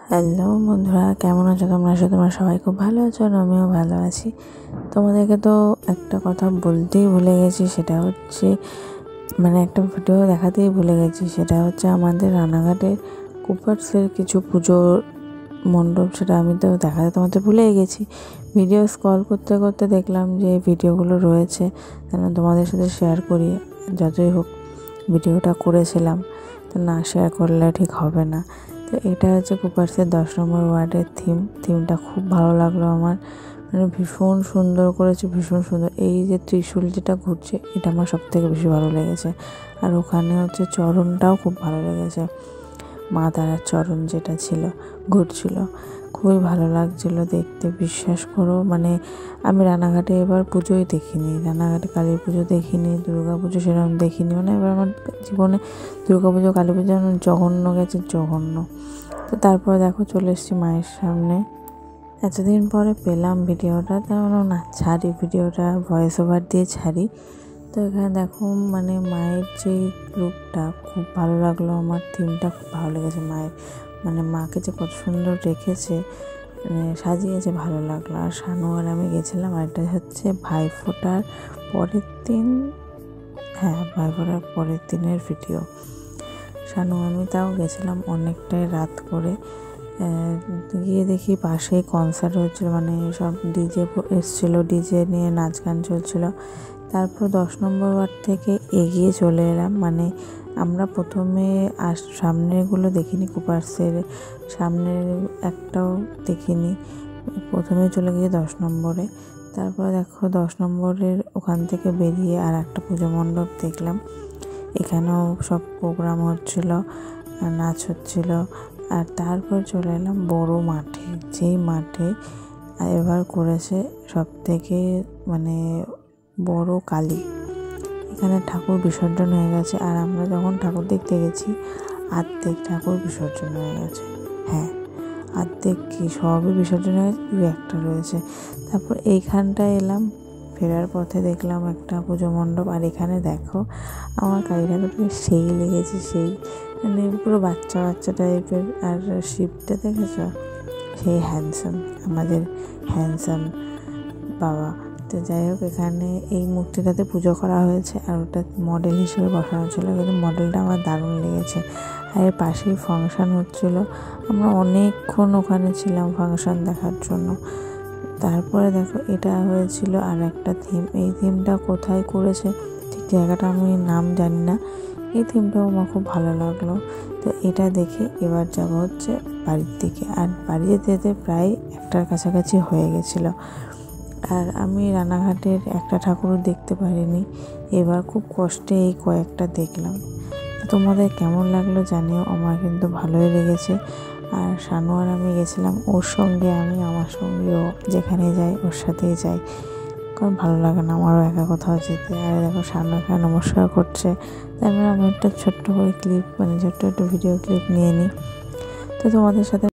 Hello বন্ধুরা, কেমন আছো তোমরা? তোমরা সবাই খুব ভালো আছো আর আমিও ভালো আছি। তোমাদেরকে তো একটা কথা বলতেই ভুলে গেছি, সেটা হচ্ছে একটা ভিডিও দেখাতেই ভুলে গেছি। সেটা হচ্ছে আমাদের রানাঘাটের কুপার্সের কিছু পুজোর মণ্ডপ, সেটা আমি তো দেখাতে তোমাদের ভুলেই গেছি। ভিডিও স্ক্রল করতে করতে দেখলাম যে ভিডিওগুলো রয়েছে, যেন তোমাদের সাথে শেয়ার করি। যতই হোক ভিডিওটা করেছিলাম, তো না শেয়ার করলে ঠিক হবে না। তো এটা হচ্ছে কুপার্সের 10 নম্বর ওয়ার্ডের থিমটা খুব ভালো লাগলো আমার। ভীষণ সুন্দর করেছে, ভীষণ সুন্দর। এই যে ত্রিশূল যেটা ঘুরছে, এটা আমার সবথেকে বেশি ভালো লেগেছে। আর ওখানে হচ্ছে চরণটাও খুব ভালো লেগেছে, মা তারার চরণ যেটা ছিল ঘুরছিল, খুবই ভালো লাগছিল দেখতে। বিশ্বাস করো, আমি রানাঘাটে এবার পুজোই দেখিনি, রানাঘাটে কালী পুজো দেখিনি, দুর্গা পুজো সেরকম দেখিনি। এবার আমার জীবনে দুর্গা পুজো কালী পুজো জঘন্য গেছে, জঘন্য। তো তারপর দেখো চলে এসেছি মায়ের সামনে। এতদিন পরে পেলাম ভিডিওটা, তেমন না ছাড়ি ভিডিওটা, ভয়েস ওভার দিয়ে ছাড়ি। তো এখানে দেখো মায়ের যে রূপটা খুব ভালো লাগলো আমার, থিমটা খুব ভালো লেগেছে মায়ের। মাকে যে কত সুন্দর রেখেছে, সাজিয়েছে, ভালো লাগলো। আর শানু আর আমি গেছিলাম, আর এটা হচ্ছে ভাইফোঁটার পরের দিন, ভাইফোঁটার পরের দিনের ভিডিও। শানু আমি তাও গেছিলাম অনেকটাই রাত করে। গিয়ে দেখি পাশেই কনসার্ট হচ্ছিলো, সব ডিজে এসছিলো, ডিজে নিয়ে নাচ গান চলছিলো। তারপর 10 নম্বর ওয়ার্ড থেকে এগিয়ে চলে এলাম। আমরা প্রথমে সামনেরগুলো দেখিনি, কুপার্সের সামনের একটাও দেখিনি। প্রথমে চলে গিয়ে 10 নম্বরে। তারপর দেখো 10 নম্বরের ওখান থেকে বেরিয়ে আর একটা পুজো মণ্ডপ দেখলাম। এখানেও সব প্রোগ্রাম হচ্ছিল, নাচ হচ্ছিল। আর তারপর চলে এলাম বড় মাঠে, যেই মাঠে এবার করেছে সব থেকে বড় কালী। এখানে ঠাকুর বিসর্জন হয়ে গেছে, আর আমরা যখন ঠাকুর দেখতে গেছি অর্ধেক ঠাকুর বিসর্জন হয়ে গেছে। অর্ধেক কি সবই বিসর্জন হয়ে গেছে, দু একটা রয়েছে। তারপর এইখানটায় এলাম, ফেরার পথে দেখলাম একটা পুজো মণ্ডপ। আর এখানে দেখো আমার কালী ঠাকুরকে সেই লেগেছে, সেই পুরো বাচ্চা বাচ্চা টাইপের। আর শিবটা দেখেছ, সেই হ্যান্ডসাম, আমাদের হ্যান্ডসাম বাবা। তো যাই হোক, এখানে এই মূর্তিটাতে পুজো করা হয়েছে, আর ওটা মডেল হিসেবে বসানো ছিল, কিন্তু মডেলটা আমার দারুণ লেগেছে। আর এর পাশেই ফাংশান হচ্ছিলো, আমরা অনেকক্ষণ ওখানে ছিলাম ফাংশান দেখার জন্য। তারপরে দেখো এটা হয়েছিল আর একটা থিম। এই থিমটা কোথায় করেছে ঠিক জায়গাটা আমি নাম জানি না, এই থিমটাও আমার খুব ভালো লাগলো। তো এটা দেখে এবার যাব হচ্ছে বাড়ির দিকে। আর বাড়ি যেতে যেতে প্রায় 1টার কাছাকাছি হয়ে গেছিলো। আর আমি রানাঘাটের একটা ঠাকুরও দেখতে পারিনি, এবার খুব কষ্টে এই কয়েকটা দেখলাম। তোমাদের কেমন লাগলো জানিও, আমার কিন্তু ভালোই লেগেছে। আর শানু আর আমি গেছিলাম, ওর সঙ্গে আমি, আমার সঙ্গে ও, যেখানে যাই ওর সাথেই যাই, কারণ ভালো লাগে না আমারও একা কোথাও যেতে। আর দেখো শানু এখানে নমস্কার করছে, তারপরে আমি একটা ছোট্ট করে ক্লিপ ছোট্ট একটা ভিডিও ক্লিপ নিয়ে নিই। তো তোমাদের সাথে